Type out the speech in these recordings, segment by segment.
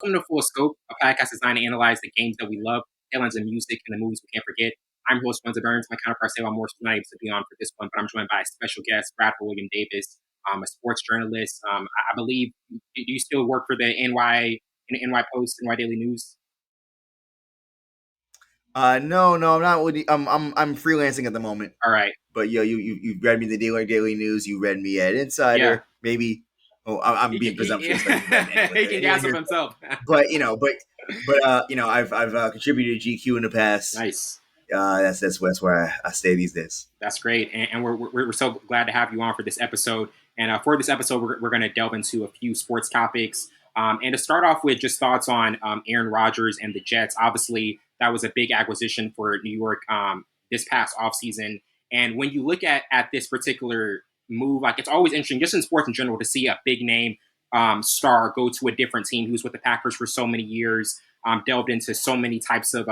Welcome to Full Scope, a podcast designed to analyze the games that we love, headlines and music, and the movies we can't forget. I'm your host, Spencer Burns. My counterpart, Salem Morse, not able to be on for this one, but I'm joined by a special guest, Bradford William Davis, a sports journalist. I believe, do you still work for the NY Post, NY Daily News? No, I'm not. I'm freelancing at the moment. All right. But you read me the Daily News. You read me at Insider. Yeah. Maybe. Oh, I'm being presumptuous. He can gas up himself. But I've contributed to GQ in the past. Nice. That's where I stay these days. That's great, and we're so glad to have you on for this episode. And for this episode, we're going to delve into a few sports topics. And to start off with, just thoughts on Aaron Rodgers and the Jets. Obviously, that was a big acquisition for New York this past offseason. And when you look at this particular move, like, it's always interesting, just in sports in general, to see a big name star go to a different team. He was with the Packers for so many years, delved into so many types of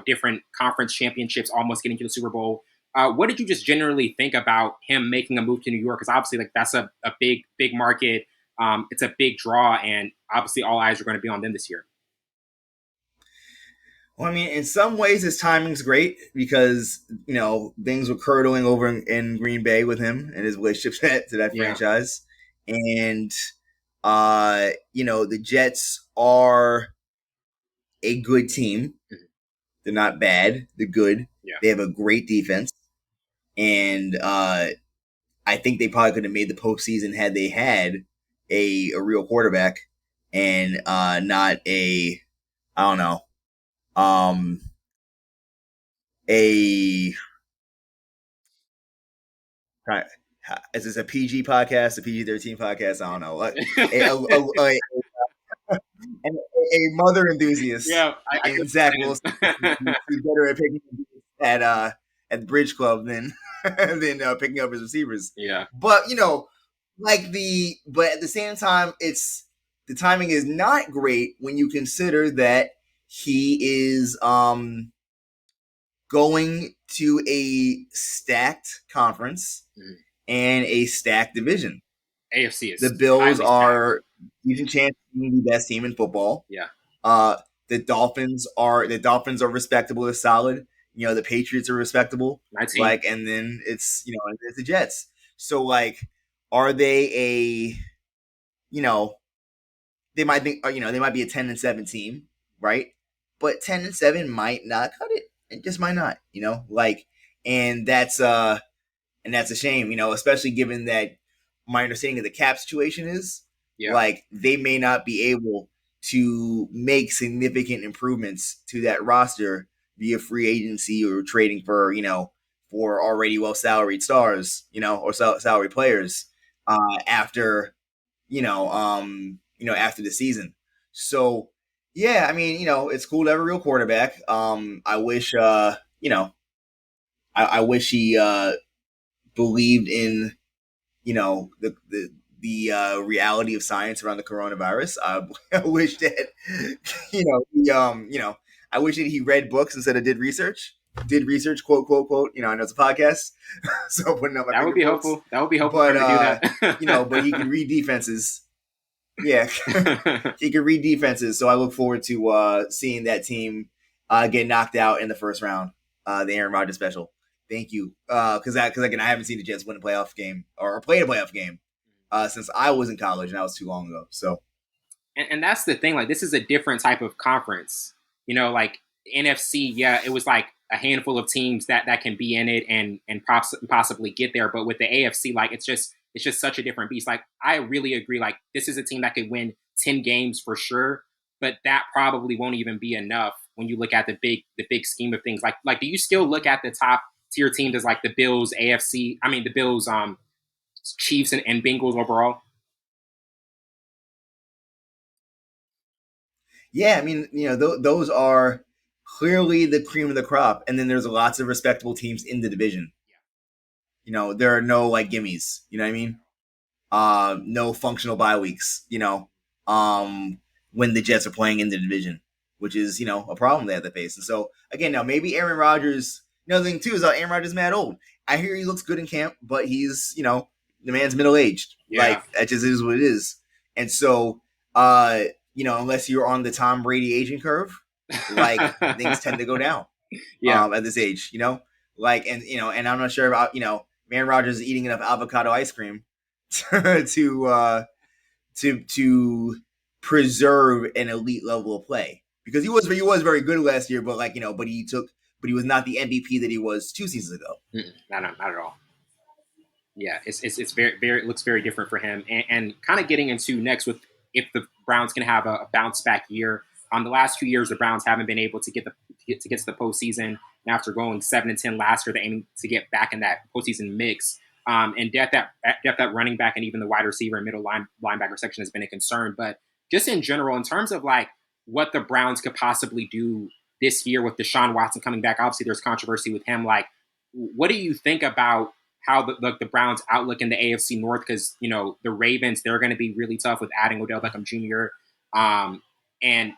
different conference championships, almost getting to the Super Bowl. What did you just generally think about him making a move to New York? Because obviously, like, that's a big market. It's a big draw, and obviously all eyes are going to be on them this year. Well, I mean, in some ways, his timing's great because, things were curdling over in Green Bay with him and his relationship to that franchise. And, the Jets are a good team. They're not bad. They're good. Yeah. They have a great defense. And I think they probably could have made the postseason had they had a real quarterback and not a, I don't know, is this a PG podcast, a PG-13 podcast? I don't know. A mother enthusiast. Yeah, and Zach Wilson is better at picking at the Bridge Club than picking up his receivers. Yeah. But but at the same time, the timing is not great when you consider that he is going to a stacked conference and a stacked division. AFC is the Bills are decent chance to be the best team in football. Yeah. The Dolphins are respectable, they're solid. The Patriots are respectable. And then it's it's the Jets. So are they they might think they might be a 10-7 team, right? But 10-7 might not cut it. It just might not, and that's a shame, especially given that my understanding of the cap situation is they may not be able to make significant improvements to that roster via free agency or trading for already well salaried stars, or salary players after after the season. So yeah, I mean, it's cool to have a real quarterback. I wish I wish he believed in the reality of science around the coronavirus. I wish that I wish that he read books instead of did research, quote, quote. I know it's a podcast, so putting up my that would be helpful. That would be helpful but, to do that. But he can read defenses. Yeah, he can read defenses. So I look forward to seeing that team get knocked out in the first round, the Aaron Rodgers special. Thank you, because again, I haven't seen the Jets win a playoff game or played a playoff game since I was in college, and that was too long ago. So, and that's the thing. Like, this is a different type of conference. Like NFC, yeah, it was like a handful of teams that can be in it and possibly get there. But with the AFC, like, it's just such a different beast. Like, I really agree. Like, this is a team that could win 10 games for sure, but that probably won't even be enough when you look at the big scheme of things. Like, do you still look at the top tier teams as like the Bills, the Bills, Chiefs and Bengals overall? Yeah, I mean, those are clearly the cream of the crop, and then there's lots of respectable teams in the division. There are no gimmies. You know what I mean? No functional bye weeks. When the Jets are playing in the division, which is a problem they have to face. And so again, now maybe Aaron Rodgers. Another thing too is Aaron Rodgers is mad old. I hear he looks good in camp, but he's the man's middle aged. Yeah. That just is what it is. And so unless you're on the Tom Brady aging curve, like things tend to go down. Yeah. At this age, and I'm not sure about Aaron Rodgers is eating enough avocado ice cream to to preserve an elite level of play, because he was very good last year, but but he was not the MVP that he was 2 seasons ago. Not at all. Yeah, it's very it looks very different for him. And kind of getting into next with if the Browns can have a bounce back year. The last 2 years, the Browns haven't been able to get to the postseason. And after going 7-10 last year, they're aiming to get back in that postseason mix. And depth at running back and even the wide receiver and middle linebacker section has been a concern. But just in general, in terms of like what the Browns could possibly do this year with Deshaun Watson coming back, obviously there's controversy with him. Like, what do you think about how the Browns outlook in the AFC North? Because the Ravens, they're going to be really tough with adding Odell Beckham Jr. And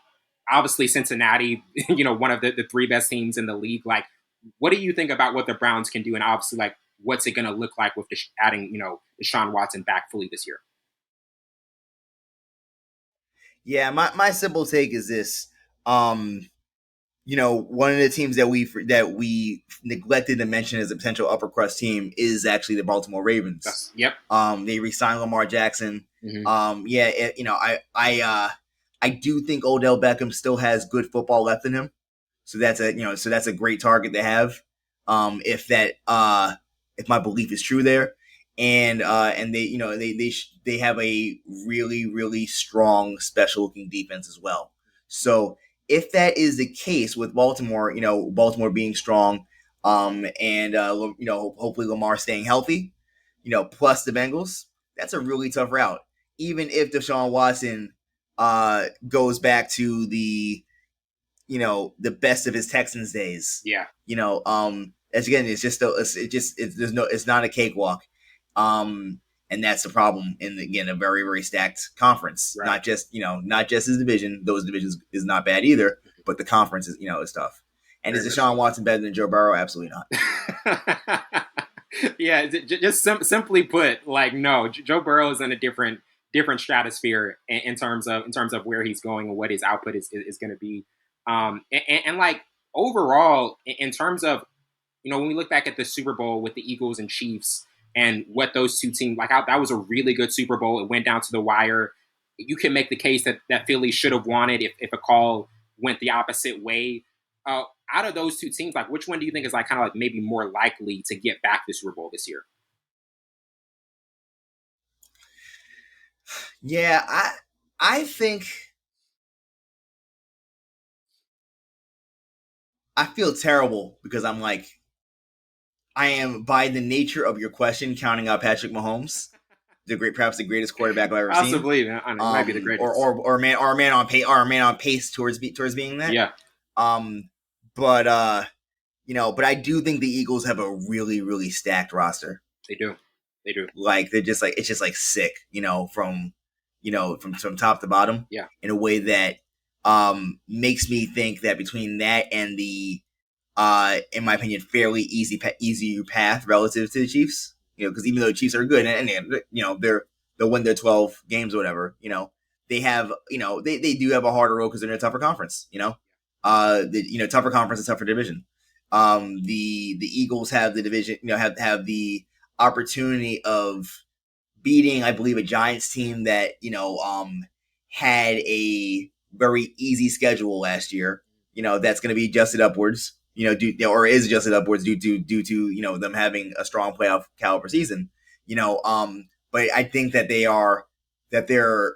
obviously Cincinnati, one of the three best teams in the league. Like, what do you think about what the Browns can do, and obviously like what's it going to look like with adding Deshaun Watson back fully this year? Yeah, my simple take is this. One of the teams that we neglected to mention as a potential upper crust team is actually the Baltimore Ravens. Yep. They re-signed Lamar Jackson. Mm-hmm. I do think Odell Beckham still has good football left in him. So that's a great target to have. If my belief is true there. And they have a really, really strong special looking defense as well. So if that is the case with Baltimore, Baltimore being strong, and hopefully Lamar staying healthy, plus the Bengals, that's a really tough route. Even if Deshaun Watson goes back to the best of his Texans days, as again, it's not a cakewalk, and that's the problem in a very, very stacked conference. Right. Not just his division; those divisions is not bad either, but the conference is is tough. And is Deshaun Watson better than Joe Burrow? Absolutely not. Yeah, just simply put, like, no, Joe Burrow is in a different stratosphere in terms of where he's going and what his output is going to be. And like overall, in terms of when we look back at the Super Bowl with the Eagles and Chiefs and what those two teams like, that was a really good Super Bowl. It went down to the wire. You can make the case that Philly should have won it if a call went the opposite way. Out of those two teams, like, which one do you think is like kind of like maybe more likely to get back the Super Bowl this year? Yeah, I think I feel terrible because I'm like, I am, by the nature of your question, counting out Patrick Mahomes, perhaps the greatest quarterback I've ever seen. Possibly, it might be the greatest, or a man on pace towards being that. Yeah. But I do think the Eagles have a really, really stacked roster. They do. Like they're just like, it's just like sick, from top to bottom. Yeah. In a way that makes me think that between that and the in my opinion, fairly easy path relative to the Chiefs. Because even though the Chiefs are good and they'll win their 12 games or whatever, they have they do have a harder road because they're in a tougher conference. Tougher conference and tougher division. The Eagles have the division, have the opportunity of beating, I believe, a Giants team that had a very easy schedule last year. That's going to be adjusted upwards. Is adjusted upwards due to them having a strong playoff caliber season. But I think that their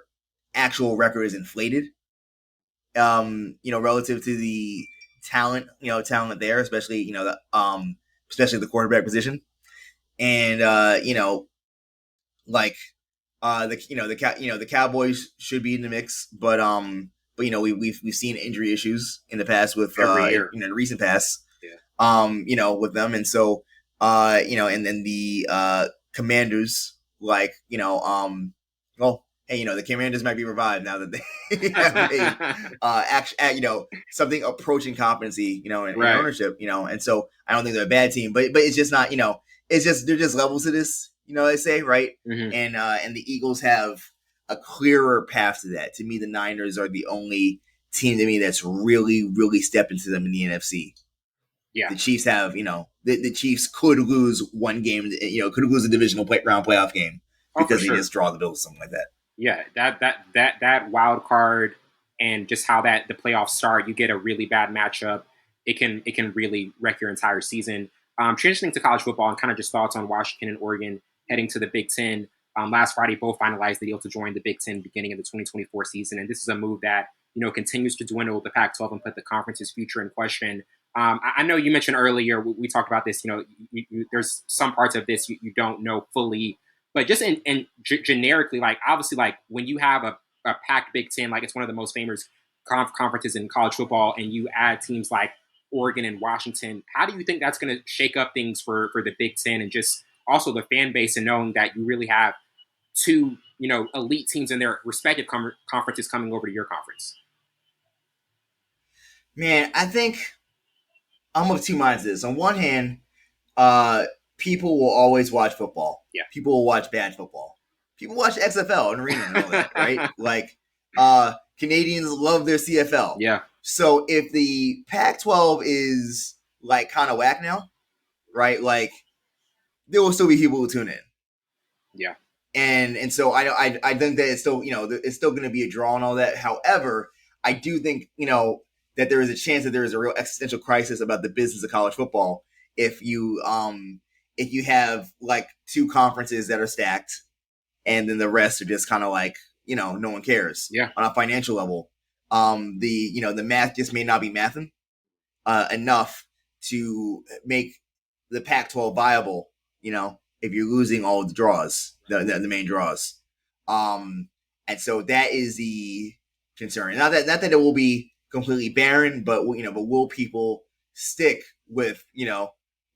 actual record is inflated. Relative to the talent there, especially the quarterback position, and the Cowboys should be in the mix, but we've seen injury issues in the past with the recent past, with them, and so and then the Commanders, the Commanders might be revived now that they have something approaching competency, in ownership, and so I don't think they're a bad team, but it's just not, it's just, they're just levels to this, they say, right? Mm-hmm. And the Eagles have a clearer path to that. To me, the Niners are the only team to me that's really, really stepped into them in the NFC. Yeah. The Chiefs have, the Chiefs could lose one game, could lose a divisional round playoff game because they just draw the Bills, something like that. Yeah, that wild card and just how that the playoffs start, you get a really bad matchup. It can really wreck your entire season. Transitioning to college football and kind of just thoughts on Washington and Oregon heading to the Big Ten. Last Friday, both finalized the deal to join the Big Ten beginning of the 2024 season, and this is a move that continues to dwindle the Pac-12 and put the conference's future in question. I know you mentioned earlier we talked about this. There's some parts of this you don't know fully, but just generically, like obviously, like when you have a packed Big Ten, like it's one of the most famous conferences in college football, and you add teams like Oregon and Washington, how do you think that's going to shake up things for the Big Ten and just also the fan base and knowing that you really have two elite teams in their respective conferences coming over to your conference? Man, I think I'm of two minds. This on one hand, people will always watch football. Yeah. People will watch bad football. People watch XFL and arena and all that, right? Like, Canadians love their CFL. Yeah. So if the Pac-12 is like kind of whack now, right? Like, there will still be people who tune in. Yeah. And so I think that it's still it's still going to be a draw and all that. However, I do think that there is a chance that there is a real existential crisis about the business of college football if you have like two conferences that are stacked and then the rest are just kind of like no one cares. Yeah. On a financial level, the math just may not be mathing enough to make the Pac-12 viable. If you're losing all of the draws, the main draws, and so that is the concern. Not that it will be completely barren, but but will people stick with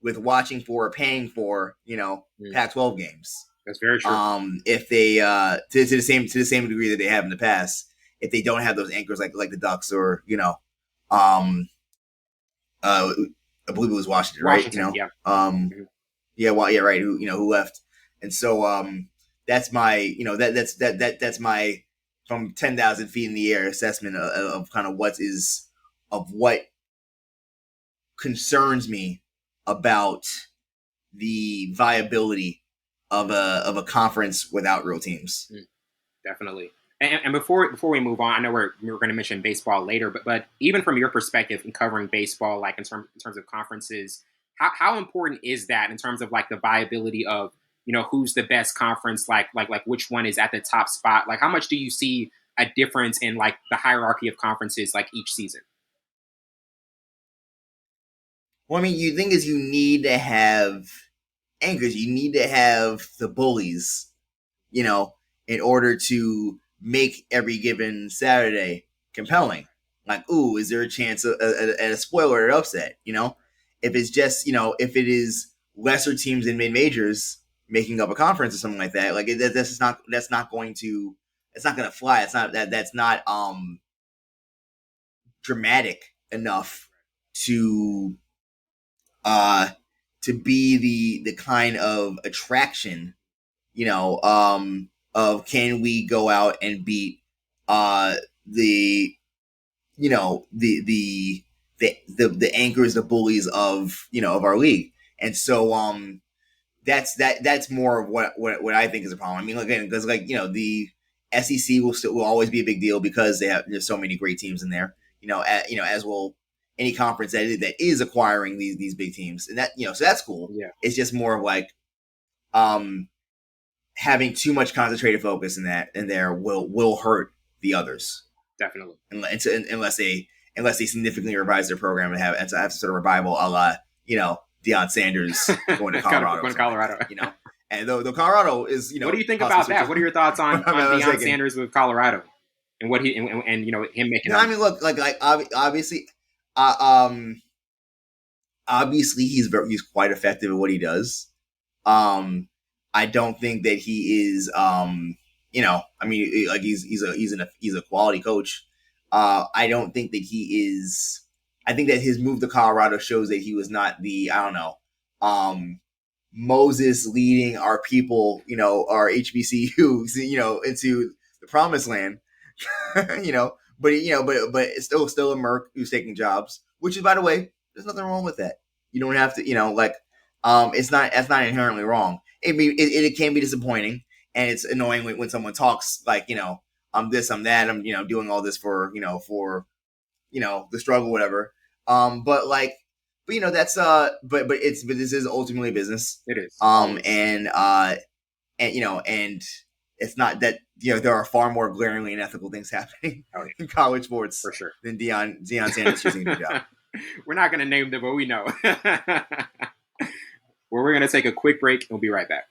with watching for or paying for Pac-12 games? That's very true. If they to the same degree that they have in the past, if they don't have those anchors like the Ducks or I believe it was Washington, right? Yeah. Yeah, well, yeah, right. Who left? And so that's my that's my from 10,000 feet in the air assessment of kind of what concerns me about the viability of a conference without real teams. Definitely. And before we move on, I know we're going to mention baseball later, but even from your perspective in covering baseball, like in terms of conferences, how important is that in terms of like the viability of who's the best conference, like which one is at the top spot? Like how much do you see a difference in like the hierarchy of conferences like each season? Well, I mean, you think is you need to have anchors, you need to have the bullies, in order to make every given Saturday compelling. Like, ooh, is there a chance at a spoiler or upset? If it's just if it is lesser teams in mid majors making up a conference or something like that, like that's not going to fly. It's not that's not dramatic enough to be the kind of attraction, of can we go out and beat the anchors, the bullies of of our league. And so that's more of what I think is a problem. I mean, again, because the SEC will always be a big deal because there's so many great teams in there. As will any conference that is acquiring these big teams, and that so that's cool. Yeah. It's just more of like having too much concentrated focus in there will hurt the others. Definitely. Unless they significantly revise their program and have some sort of revival a la Deion Sanders going to Colorado. And though Colorado is what do you think about that? What are your thoughts on Deion Sanders with Colorado and what he and him making? I mean, look, like obviously, obviously he's quite effective at what he does. I don't think that he is, I mean, like he's a quality coach. I don't think that he is. I think that his move to Colorado shows that he was not the Moses leading our people, our HBCUs, into the promised land, you know. But it's still a merc who's taking jobs, which is, by the way, there's nothing wrong with that. You don't have to, it's not that's not inherently wrong. It can be disappointing, and it's annoying when someone talks like, I'm this, I'm that, I'm doing all this for the struggle, whatever. But like, that's but this is ultimately business. It is. And it's not that there are far more glaringly unethical things happening in college sports for sure than Deion Sanders choosing a new job. We're not going to name them, but we know. Well, we're going to take a quick break and we'll be right back.